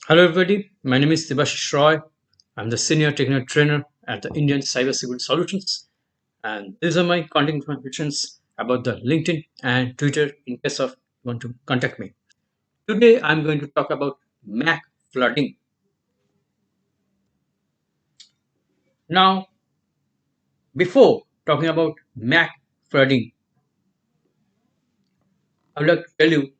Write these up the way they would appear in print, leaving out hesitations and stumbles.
Hello everybody, my name is Debashish Roy. I'm the Senior Technical Trainer at the Indian Cybersecurity Solutions, and these are my content informations about the LinkedIn and Twitter in case of you want to contact me. Today I'm going to talk about Mac flooding. Now, before talking about Mac flooding, I would like to tell you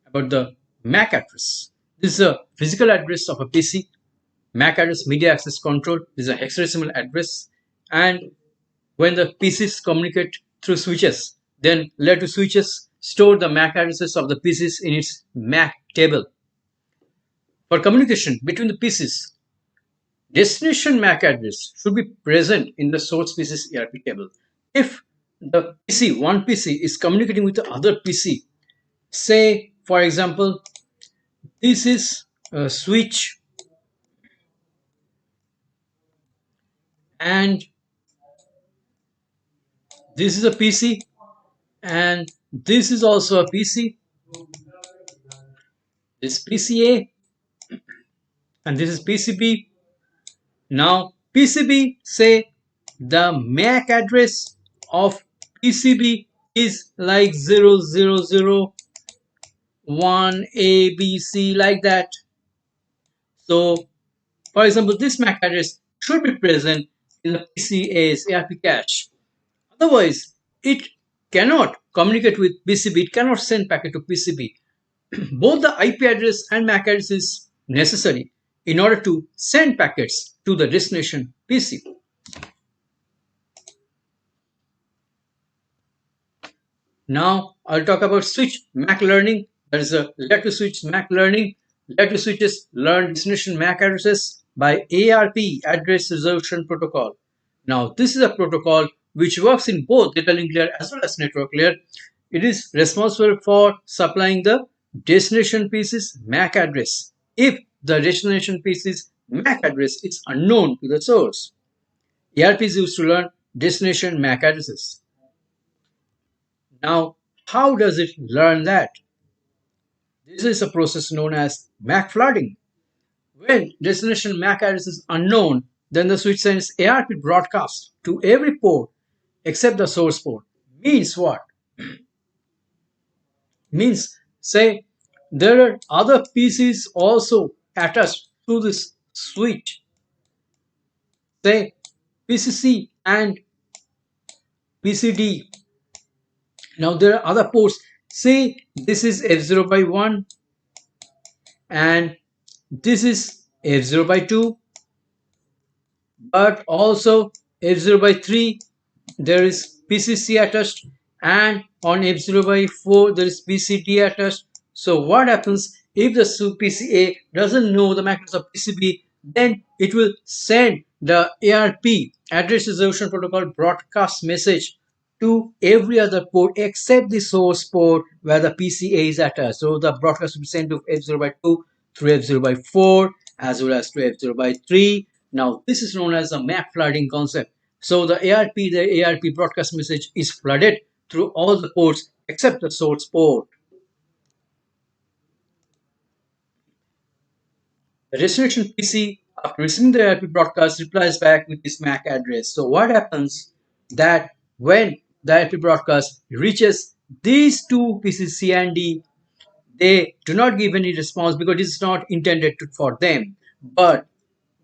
about the MAC address. This is a physical address of a PC. MAC address media access control is a hexadecimal address, and when the PCs communicate through switches, then layer 2 switches store the MAC addresses of the PCs in its MAC table. For communication between the PCs, destination MAC address should be present in the source PC's ERP table. If the one PC is communicating with the other PC, say for example, this is a switch and this is a PC and this is also a PC, this PCA and this is PCB. Now PCB, say the MAC address of PCB is like 0001ABC, like that. So for example, this MAC address should be present in the PCA's ARP cache. Otherwise, it cannot communicate with PCB, it cannot send packet to PCB. Both the IP address and MAC address is necessary in order to send packets to the destination PC. Now I'll talk about switch MAC learning. That is a layer 2 switch MAC learning. Layer 2 switches learn destination MAC addresses by ARP, address resolution protocol. Now this is a protocol which works in both data link layer as well as network layer. It is responsible for supplying the destination PC's MAC address if the destination PC's MAC address is unknown to the source. ARP is used to learn destination MAC addresses. Now, how does it learn that? This is a process known as MAC flooding. When destination MAC address is unknown, then the switch sends ARP broadcast to every port except the source port. Means what? Means, say, there are other PCs also attached to this switch. Say, PCC and PCD. Now there are other ports. Say this is F0 by 1 and this is F0 by 2, but also F0 by 3 there is PCC attached, and on F0 by 4 there is PCD attached. So what happens if the PCA doesn't know the MAC address of PCB? Then it will send the ARP, address resolution protocol, broadcast message to every other port except the source port where the PCA is attached. So the broadcast will be sent to F0 by 2 through F0 by 4 as well as to F0 by 3. Now this is known as the MAC flooding concept. So the ARP broadcast message is flooded through all the ports except the source port. The destination PC, after receiving the ARP broadcast, replies back with this MAC address. So what happens that when the ARP broadcast reaches these two PCs C and D, they do not give any response because it's not intended for them. But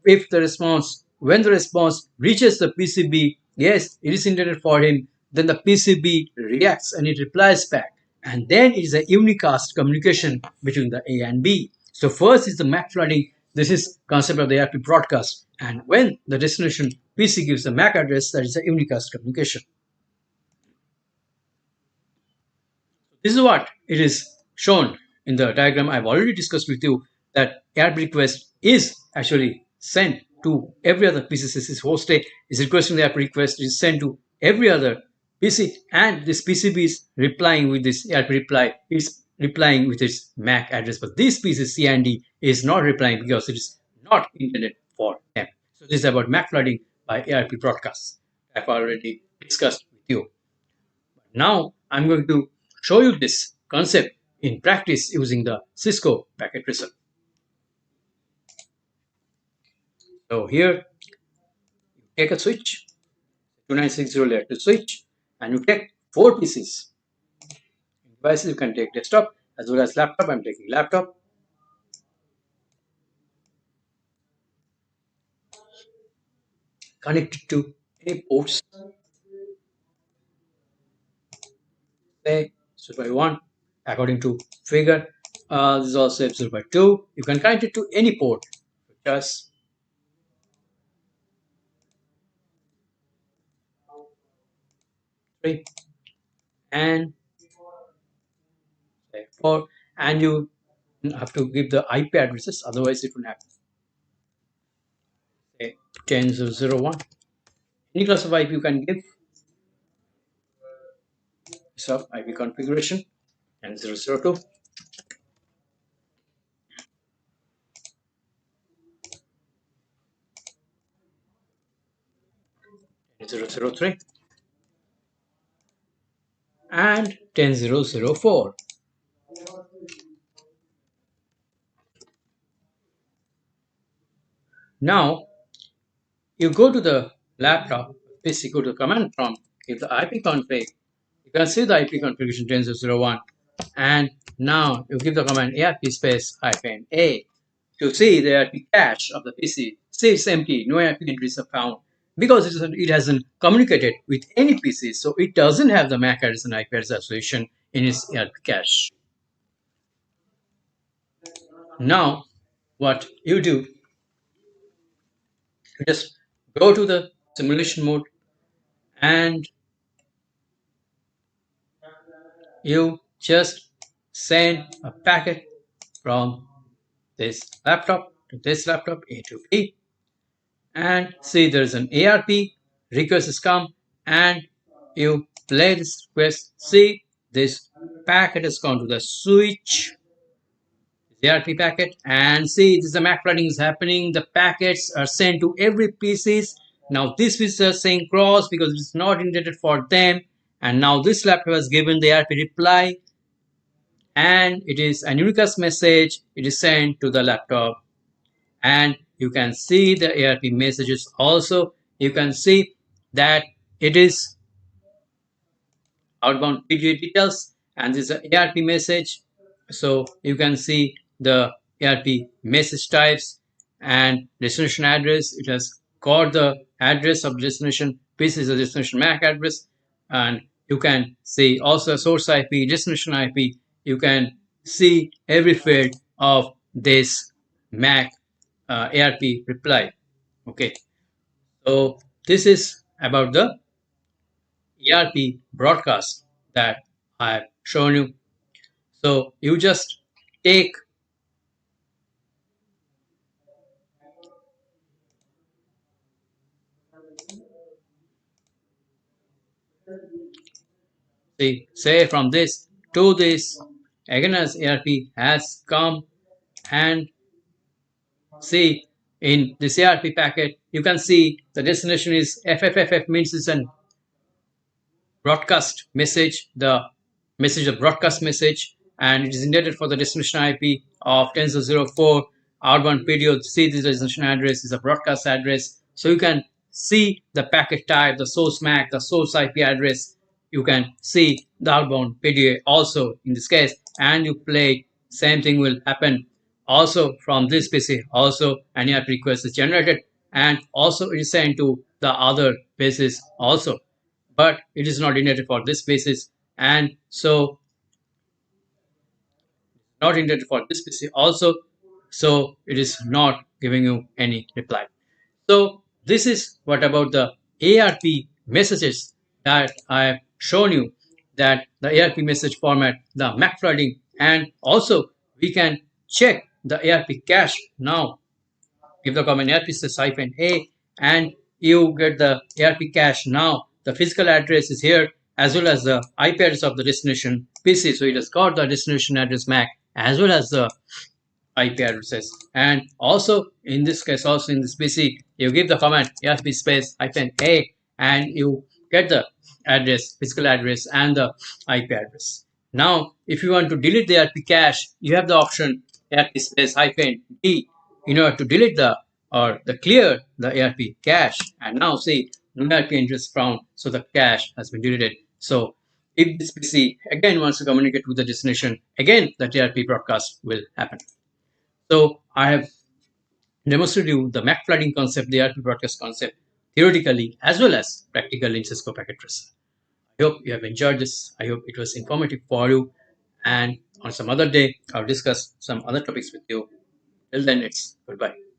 if the response, when the response reaches the PCB, yes, it is intended for him, then the PCB reacts and it replies back. And then it is a unicast communication between the A and B. So first is the MAC flooding. This is concept of the ARP broadcast. And when the destination PC gives the MAC address, that is a unicast communication. This is what it is shown in the diagram I've already discussed with you, that ARP request is actually sent to every other PC. This host A is requesting the ARP request, is sent to every other PC, and this PCB is replying with this ARP reply, is replying with its MAC address. But this PC C and D is not replying because it is not intended for them. So this is about MAC flooding by ARP broadcasts. I've already discussed with you. Now I'm going to show you this concept in practice using the Cisco packet tracer. So here, you take a switch, 2960 layer 2 switch, and you take 4 pieces. Devices you can take desktop as well as laptop. I'm taking laptop. Connected to any ports, say 0 by 1, according to figure. This is also 0 by 2. You can connect it to any port, just 3 and say 4, and you have to give the IP addresses, otherwise it will happen. Say 10.0.0.1. Any class of IP you can give. So IP configuration and 0.0.2. 0.0.3 and 10.0.0.4. Now you go to the laptop, basically go to the command prompt, give the IP config. You can see the IP configuration 10.0.0.1, and now you give the command ARP space -A to see the ARP cache of the PC. See it's empty, no ARP entries are found because it hasn't communicated with any PC, so it doesn't have the MAC address and IP address association in its ARP cache. Now, what you do, you just go to the simulation mode and you just send a packet from this laptop to this laptop, A to B, and see there's an ARP request has come, and you play this request. See this packet has gone to the switch, the ARP packet, and see this the MAC flooding is happening. The packets are sent to every pieces. Now this is saying cross because it's not intended for them, and now this laptop has given the ARP reply, and it is an unicast message. It is sent to the laptop, and you can see the ARP messages also. You can see that it is outbound PGA details, and this is an ARP message. So you can see the ARP message types and destination address. It has got the address of destination. This is the destination MAC address, and you can see also source IP, destination IP. You can see every field of this MAC ARP reply. Okay, so this is about the ARP broadcast that I have shown you. So you just take the say from this to this, again as ARP has come, and see in this ARP packet you can see the destination is FFFF, means it's an broadcast message, the message, the broadcast message, and it is intended for the destination IP of 10.0.04 outbound period. See this destination address is a broadcast address, so you can see the packet type, the source MAC, the source IP address. You can see the outbound PDA also in this case, and you play. Same thing will happen also from this PC. Also, an ARP request is generated, and also it is sent to the other PCs also, but it is not intended for this basis, and so not intended for this PC also, so it is not giving you any reply. So this is what about the ARP messages that I have shown you, that the ARP message format, the MAC flooding, and also we can check the ARP cache. Now give the command ARP -A, and you get the ARP cache. Now the physical address is here as well as the IP address of the destination PC. So it has got the destination address MAC as well as the IP addresses. And also in this case, also in this PC, you give the command ARP -A, and you get the address, physical address, and the IP address. Now, if you want to delete the ARP cache, you have the option ARP -D in order to delete the or the clear the ARP cache, and now say no ARP entry is found, so the cache has been deleted. So if this PC again wants to communicate with the destination, again the ARP broadcast will happen. So I have demonstrated you the MAC flooding concept, the ARP broadcast concept, theoretically as well as practically in Cisco packet tracer. I hope you have enjoyed this. I hope it was informative for you. And on some other day, I'll discuss some other topics with you. Till then, it's goodbye.